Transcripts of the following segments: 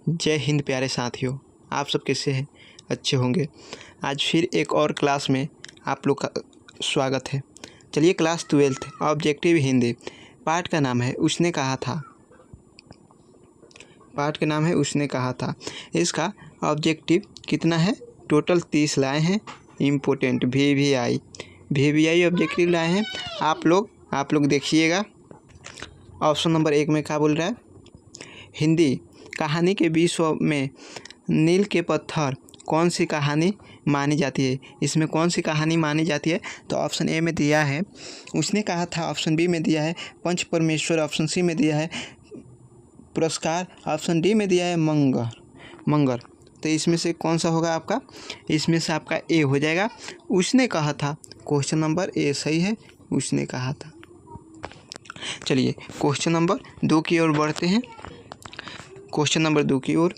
जय हिंद प्यारे साथियों, आप सब कैसे हैं? अच्छे होंगे। आज फिर एक और क्लास में आप लोग का स्वागत है। चलिए, क्लास 12th ऑब्जेक्टिव हिंदी पाठ का नाम है उसने कहा था। पाठ का नाम है उसने कहा था। इसका ऑब्जेक्टिव कितना है? टोटल 30 लाए हैं। इम्पोर्टेंट VVI ऑब्जेक्टिव लाए हैं। आप लोग देखिएगा। ऑप्शन नंबर 1 में क्या बोल रहा है? हिंदी कहानी के विश्व में नील के पत्थर कौन सी कहानी मानी जाती है? इसमें कौन सी कहानी मानी जाती है? तो ऑप्शन ए में दिया है उसने कहा था, ऑप्शन बी में दिया है पंच परमेश्वर, ऑप्शन सी में दिया है पुरस्कार, ऑप्शन डी में दिया है मंगर। तो इसमें से कौन सा होगा आपका? इसमें से आपका ए हो जाएगा। उसने कहा था, क्वेश्चन नंबर ए सही है, उसने कहा था। चलिए क्वेश्चन नंबर 2 की ओर बढ़ते हैं। क्वेश्चन नंबर 2 की ओर,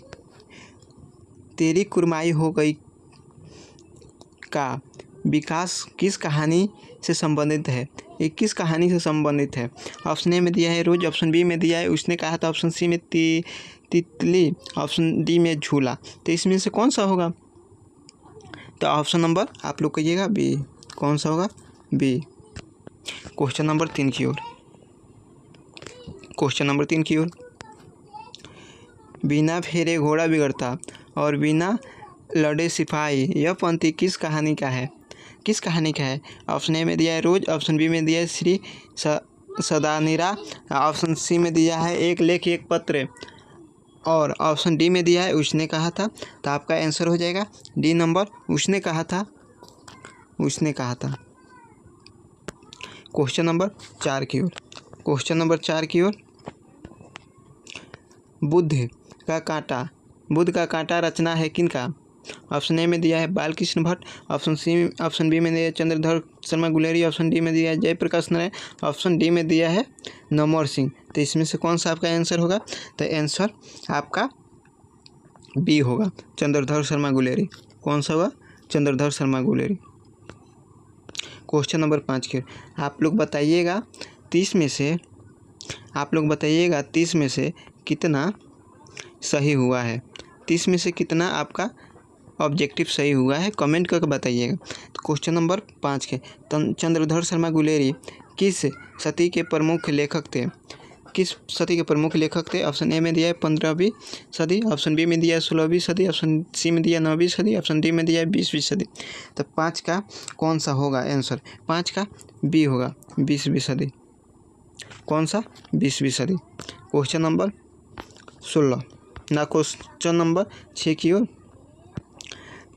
तेरी कुरमाई हो गई का विकास किस कहानी से संबंधित है? ये किस कहानी से संबंधित है? ऑप्शन ए में दिया है रोज, ऑप्शन बी में दिया है उसने कहा था, ऑप्शन सी में तितली, ऑप्शन डी में झूला। तो इसमें से कौन सा होगा? तो ऑप्शन नंबर आप लोग कहिएगा बी। कौन सा होगा? बी। क्वेश्चन नंबर 3 की ओर। क्वेश्चन नंबर 3 की ओर, बिना फेरे घोड़ा बिगड़ता और बिना लड़े सिपाही, यह पंक्ति किस कहानी का है? किस कहानी का है? ऑप्शन ए में दिया है रोज, ऑप्शन बी में दिया है श्री सदानीरा, ऑप्शन सी में दिया है एक लेख एक पत्र, और ऑप्शन डी में दिया है उसने कहा था। तो आपका आंसर हो जाएगा डी नंबर, उसने कहा था। क्वेश्चन नंबर 4 की ओर। क्वेश्चन नंबर 4 की ओर, बुद्ध का कांटा रचना है किनका? ऑप्शन ए में दिया है बालकृष्ण भट्ट, ऑप्शन बी में दिया है चंद्रधर शर्मा गुलेरी, ऑप्शन डी में दिया है जयप्रकाश नारायण, ऑप्शन डी में दिया है नमोर सिंह। तो इसमें से कौन सा आपका आंसर होगा? तो आंसर आपका बी होगा, चंद्रधर शर्मा गुलेरी। कौन सा होगा? चंद्रधर शर्मा गुलेरी। क्वेश्चन नंबर 5 के, आप लोग बताइएगा 30 में से कितना सही हुआ है? 30 में से कितना आपका ऑब्जेक्टिव सही हुआ है? कमेंट करके बताइएगा। तो क्वेश्चन नंबर 5 के, चंद्रधर शर्मा गुलेरी किस सदी के प्रमुख लेखक थे? ऑप्शन ए में दिया है 15वीं सदी, ऑप्शन बी में दिया है 16वीं सदी, ऑप्शन सी में दिया है 9वीं सदी, ऑप्शन डी में दिया है 20वीं सदी। तो 5 का कौन सा होगा आंसर? 5 का बी होगा, 20वीं सदी। कौन सा? 20वीं सदी। क्वेश्चन नंबर 16 ना, क्वेश्चन नंबर 6 की ओर।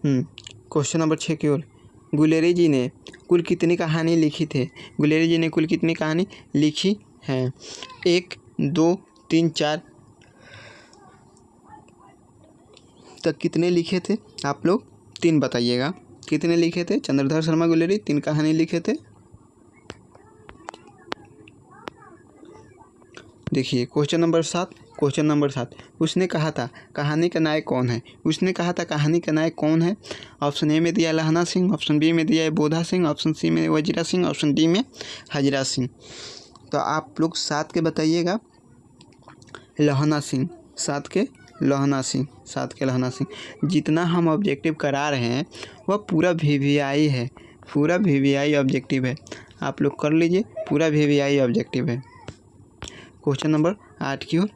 क्वेश्चन नंबर 6 की ओर, गुलेरी जी ने कुल कितनी कहानी लिखी थे? गुलेरी जी ने कुल कितनी कहानी लिखी है? 1, 2, 3, 4 तक कितने लिखे थे? आप लोग 3 बताइएगा। कितने लिखे थे? चंद्रधर शर्मा गुलेरी 3 कहानी लिखे थे। देखिए क्वेश्चन नंबर 7। उसने कहा था कहानी का नायक कौन है? उसने कहा था कहानी का नायक कौन है? ऑप्शन ए में दिया लहना सिंह, ऑप्शन बी में दिया है बोधा सिंह, ऑप्शन सी में वजीरा सिंह, ऑप्शन डी में हजरा सिंह। तो आप लोग 7 के बताइएगा। लहना सिंह, 7 के लहना सिंह। जितना हम ऑब्जेक्टिव करा रहे हैं वह पूरा VVI है, पूरा VVI ऑब्जेक्टिव है। आप लोग कर लीजिए, पूरा VVI ऑब्जेक्टिव है। क्वेश्चन नंबर 8 की ओर,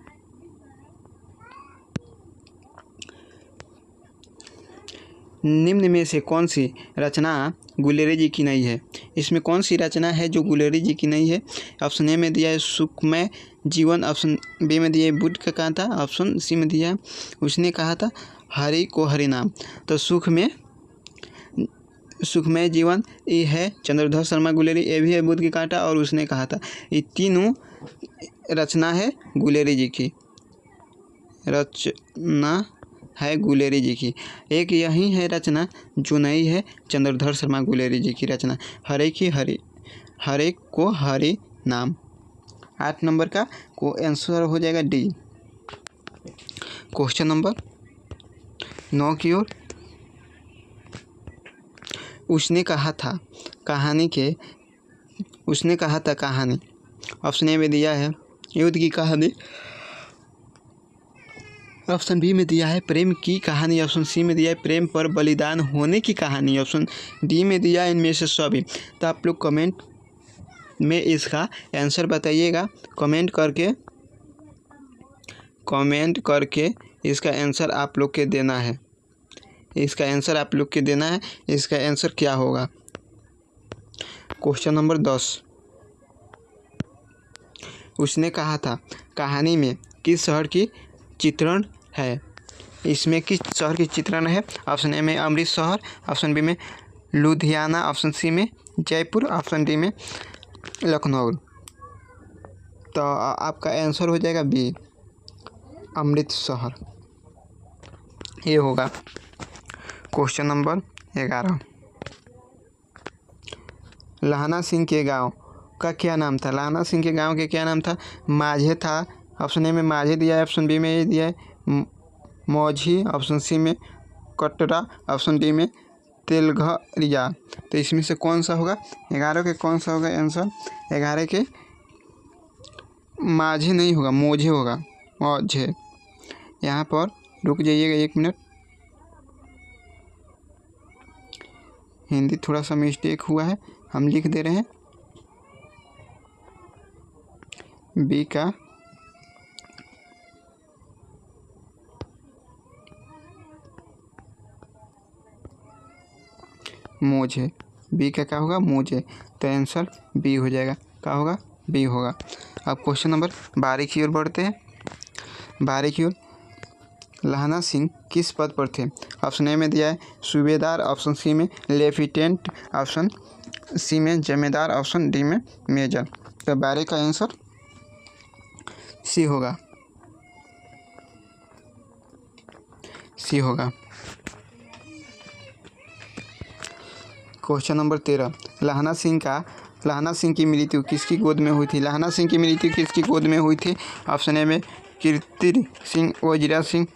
निम्न में से कौन सी रचना गुलेरी जी की नहीं है? इसमें कौन सी रचना है जो गुलेरी जी की नहीं है? ऑप्शन ए में दिया है सुखमय जीवन, ऑप्शन बी में दिया है बुद्ध का कांटा, ऑप्शन सी में दिया है उसने कहा था हरि को हरि नाम। तो सुखमय जीवन ये है चंद्रधर शर्मा गुलेरी, ये भी है बुद्ध की कांटा और उसने कहा था। ये तीनों रचना है गुलेरी जी की, एक यही है रचना जो नहीं है चंद्रधर शर्मा गुलेरी जी की रचना, हरे को हरि नाम। 8 नंबर का को आंसर हो जाएगा डी। क्वेश्चन नंबर 9 की ओर, उसने कहा था कहानी। ऑप्शन ए में दिया है युद्ध की कहानी, ऑप्शन बी में दिया है प्रेम की कहानी, ऑप्शन सी में दिया है प्रेम पर बलिदान होने की कहानी, ऑप्शन डी में दिया है इनमें से सभी। तो आप लोग कमेंट में इसका आंसर बताइएगा, कमेंट करके इसका आंसर आप लोग के देना है, इसका आंसर आप लोग के देना है। इसका आंसर क्या होगा? क्वेश्चन नंबर 10, उसने कहा था कहानी में किस शहर की चित्रण है? इसमें किस शहर की चित्रण है? ऑप्शन ए में अमृतसर, ऑप्शन बी में लुधियाना, ऑप्शन सी में जयपुर, ऑप्शन डी में लखनऊ। तो आपका आंसर हो जाएगा बी, अमृतसर, ये होगा। क्वेश्चन नंबर 11, लहाना सिंह के गांव का क्या नाम था? लहाना सिंह के गांव के क्या नाम था? माझे था, ऑप्शन ए में माझे दिया है, ऑप्शन बी में ये दिया है मौझी, ऑप्शन सी में कटरा, ऑप्शन डी में तेलघरिया। तो इसमें से कौन सा होगा? 11 के कौन सा होगा आंसर? 11 के माझे नहीं होगा, मोझे होगा, मौझे। यहाँ पर रुक जाइएगा 1 मिनट, हिंदी थोड़ा सा मिस्टेक हुआ है, हम लिख दे रहे हैं बी का मोझे, बी का क्या होगा? मोझे। तो आंसर बी हो जाएगा। क्या होगा? बी होगा। अब क्वेश्चन नंबर 12 की ओर बढ़ते हैं। 12 की ओर, लहाना सिंह किस पद पर थे? ऑप्शन ए में दिया है सूबेदार, ऑप्शन सी में लेफ्टिनेंट, ऑप्शन सी में जमींदार, ऑप्शन डी में मेजर। तो 12 का आंसर सी होगा, सी होगा। क्वेश्चन नंबर 13, लहाना सिंह की मृत्यु किसकी गोद में हुई थी? लहाना सिंह की मृत्यु किसकी गोद में हुई थी? ऑप्शन ए में कीर्ति सिंह, वजीरा सिंह,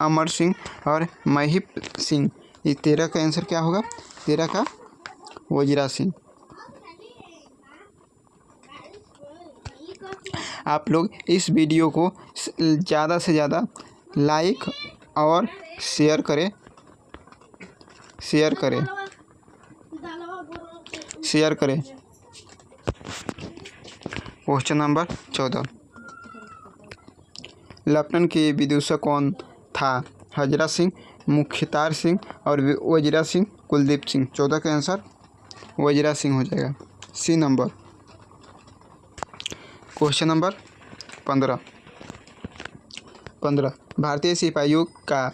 अमर सिंह और महिप सिंह। ये 13 का आंसर क्या होगा? 13 का वजीरा सिंह। आप लोग इस वीडियो को ज़्यादा से ज़्यादा लाइक और शेयर करें, क्वेश्चन नंबर 14, लपटन के विदूषक कौन था? हजरा सिंह, मुख्तार सिंह और वजीरा सिंह, कुलदीप सिंह। 14 का आंसर वजीरा सिंह हो जाएगा, सी नंबर। क्वेश्चन नंबर 15, भारतीय सिपाहियों का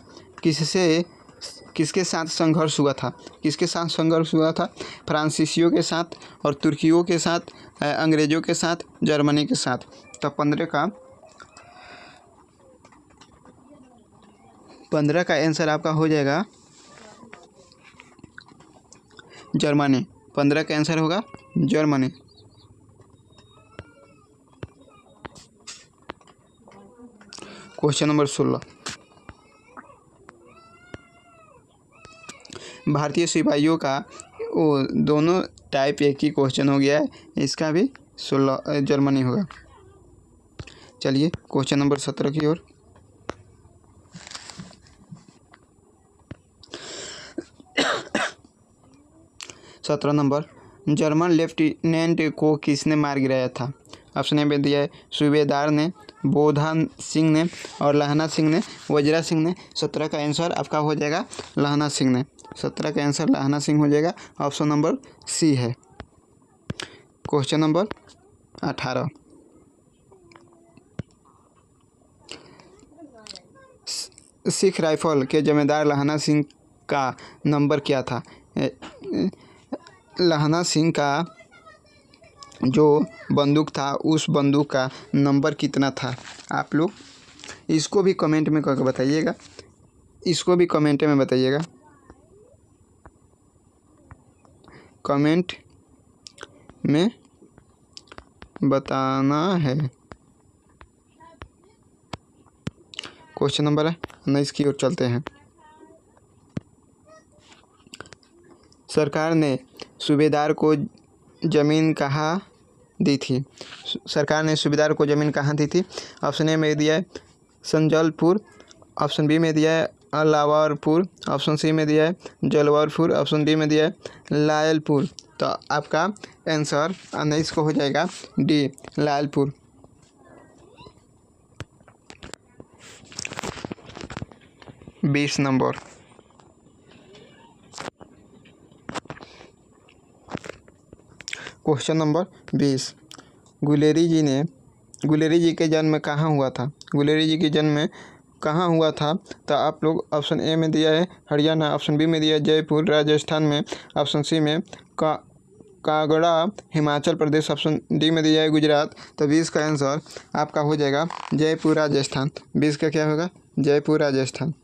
किसके साथ संघर्ष हुआ था? किसके साथ संघर्ष हुआ था? फ्रांसीसियों के साथ और तुर्कियों के साथ, अंग्रेज़ों के साथ, जर्मनी के साथ। तो 15 का आंसर आपका हो जाएगा जर्मनी। 15 का आंसर होगा जर्मनी। क्वेश्चन नंबर 16, भारतीय सिपाहियों का दोनों टाइप एक ही क्वेश्चन हो गया है, इसका भी 16 जर्मनी होगा। चलिए क्वेश्चन नंबर 17 की ओर। सत्रह नंबर, जर्मन लेफ्टिनेंट को किसने मार गिराया था? ऑप्शन ए में दिया है सूबेदार ने, बोधा सिंह ने और लहाना सिंह ने, वजीरा सिंह ने। 17 का आंसर आपका हो जाएगा लहाना सिंह ने। 17 का आंसर लहाना सिंह हो जाएगा, ऑप्शन नंबर सी है। क्वेश्चन नंबर 18, सिख राइफल के जमींदार लहाना सिंह का नंबर क्या था? लहाना सिंह का जो बंदूक था उस बंदूक का नंबर कितना था? आप लोग इसको भी कमेंट में करके बताइएगा, इसको भी कमेंट में बताइएगा, कमेंट में बताना है। क्वेश्चन नंबर 19 की ओर चलते हैं। सरकार ने सूबेदार को ज़मीन कहाँ दी थी? सरकार ने सूबेदार को ज़मीन कहाँ दी थी? ऑप्शन ए में दिया है संजलपुर, ऑप्शन बी में दिया है अलावरपुर, ऑप्शन सी में दिया है जलवारपुर, ऑप्शन डी में दिया है लायलपुर। तो आपका आंसर 19 को हो जाएगा डी लायलपुर। बीस नंबर, क्वेश्चन नंबर 20। गुलेरी जी के जन्म कहाँ हुआ था? गुलेरी जी के जन्म कहाँ हुआ था? तो आप लोग ऑप्शन ए में दिया है हरियाणा, ऑप्शन बी में दिया है जयपुर राजस्थान में, ऑप्शन सी में कांगड़ा हिमाचल प्रदेश, ऑप्शन डी में दिया है गुजरात। तो 20 का आंसर आपका हो जाएगा जयपुर राजस्थान। 20 का क्या होगा? जयपुर राजस्थान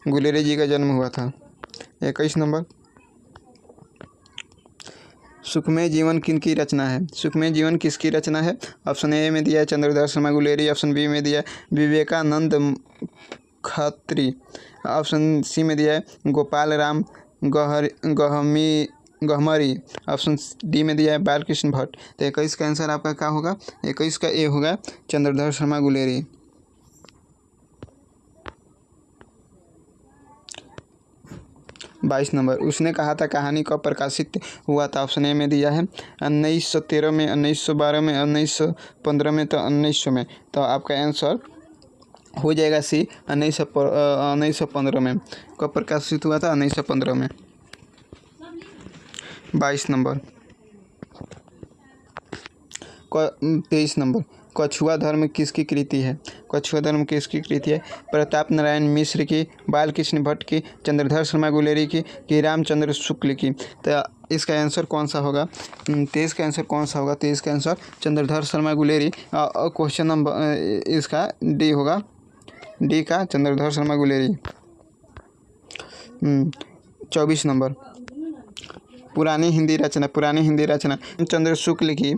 गुलेरी जी का जन्म हुआ था। 21 नंबर, सुखमय जीवन किनकी रचना है? सुखमय जीवन किसकी रचना है? ऑप्शन ए में दिया है चंद्रधर शर्मा गुलेरी, ऑप्शन बी में दिया है विवेकानंद खत्री, ऑप्शन सी में दिया है गोपाल राम गहमरी, ऑप्शन डी में दिया है बालकृष्ण भट्ट। तो 21 का आंसर आपका क्या होगा? 21 का ए होगा चंद्रधर शर्मा गुलेरी। 22 नंबर, उसने कहा था कहानी कब प्रकाशित हुआ था? ऑप्शन ए में दिया है 1913 में, 1912 में, 1915 में, तो 1900 में। तो आपका आंसर हो जाएगा सी 1915 में। कब प्रकाशित हुआ था? 1915 में। 22 नंबर, 23 नंबर, कछुआ धर्म किसकी कृति है? कछुआ धर्म किसकी कृति है? प्रताप नारायण मिश्र की, बालकृष्ण भट्ट की, चंद्रधर शर्मा गुलेरी की रामचंद्र शुक्ल की। तो इसका आंसर कौन सा होगा? 23 का आंसर कौन सा होगा? 23 का answer Chandradhar Sharma Guleri. Question number इसका डी होगा, डी का चंद्रधर शर्मा गुलेरी। 24 नंबर, पुरानी हिंदी रचना चंद्र शुक्ल की,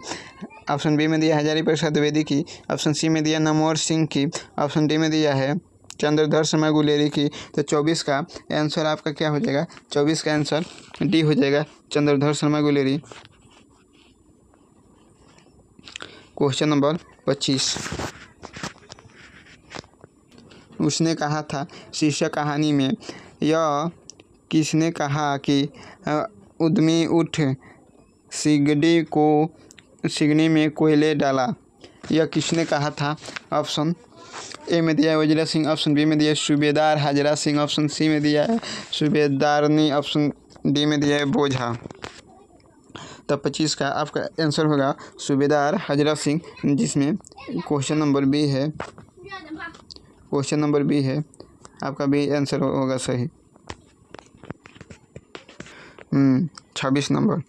ऑप्शन बी में दिया हजारी प्रसाद द्विवेदी की, ऑप्शन सी में दिया नमोहर सिंह की, ऑप्शन डी में दिया है चंद्रधर शर्मा गुलेरी की। तो 24 का आंसर आपका क्या हो जाएगा? 24 का आंसर डी हो जाएगा चंद्रधर शर्मा गुलेरी। क्वेश्चन नंबर 25, उसने कहा था शीर्षक कहानी में यह किसने कहा कि उद्यमी उठ सिगड़ी में कोयले डाला? यह किसने कहा था? ऑप्शन ए में दिया है वजीरा सिंह, ऑप्शन बी में दिया है सूबेदार हाजरा सिंह, ऑप्शन सी में दिया है सूबेदारनी, ऑप्शन डी में दिया है बोझा। तो 25 का आपका आंसर होगा सूबेदार हाजरा सिंह, जिसमें क्वेश्चन नंबर बी है, क्वेश्चन नंबर बी है आपका बी आंसर होगा सही। 26 नंबर,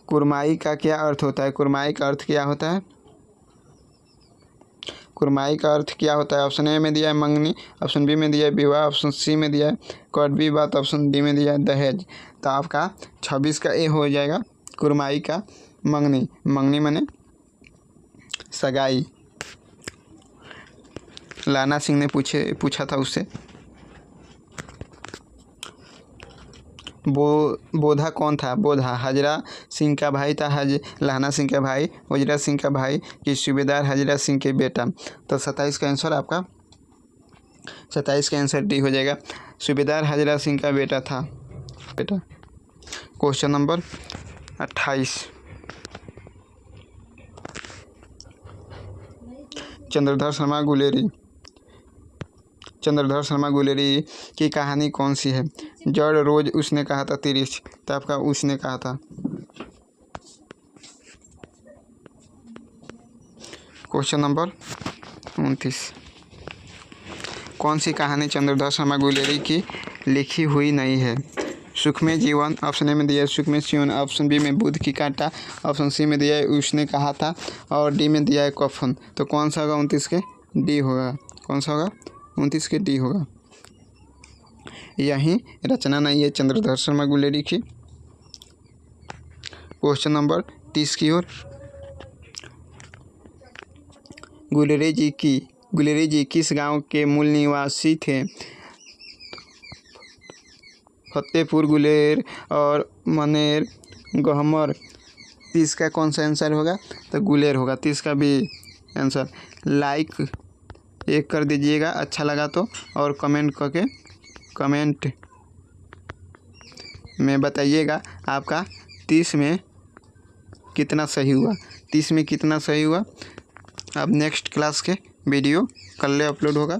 कुरमाई का क्या अर्थ होता है? कुरमाई का अर्थ क्या होता है? कुरमाई का अर्थ क्या होता है? ऑप्शन ए में दिया है मंगनी, ऑप्शन बी में दिया है विवाह, ऑप्शन सी में दिया है कड़वी बात, ऑप्शन डी में दिया है दहेज। तो आपका 26 का ए हो जाएगा कुरमाई का मंगनी। मंगनी माने सगाई। लाना सिंह ने पूछा था उससे। बोधा कौन था? बोधा हाजरा सिंह का भाई था, लाना सिंह का भाई, वजीरा सिंह का भाई कि सूबेदार हाजरा सिंह के बेटा। तो 27 का आंसर आपका 27 का आंसर डी हो जाएगा, सूबेदार हाजरा सिंह का बेटा था बेटा। क्वेश्चन नंबर 28, चंद्रधर शर्मा गुलेरी की कहानी कौन सी है? जड़ रोज उसने कहा था तिरिश। तो आपका उसने कहा था। क्वेश्चन नंबर 29, कौन सी कहानी चंद्रधर शर्मा गुलेरी की लिखी हुई नहीं है? सुखमय जीवन, ऑप्शन ए में दिया है सुखमय जीवन, ऑप्शन बी में बुध की कांटा, ऑप्शन सी में दिया है उसने कहा था, और डी में दिया है कफन। तो कौन सा होगा? 29 के डी होगा। कौन सा होगा? 29 के डी होगा। यही रचना नहीं है चंद्रधर शर्मा गुलेरी की। क्वेश्चन नंबर 30 की ओर, गुलेरी जी किस गांव के मूल निवासी थे? फतेहपुर, गुलेर और मनेर, गहमर। 30 का कौन सा आंसर होगा? तो गुलेर होगा। 30 का भी आंसर। लाइक एक कर दीजिएगा अच्छा लगा तो, और कमेंट करके कमेंट में बताइएगा आपका 30 में कितना सही हुआ, 30 में कितना सही हुआ। अब नेक्स्ट क्लास के वीडियो कल अपलोड होगा।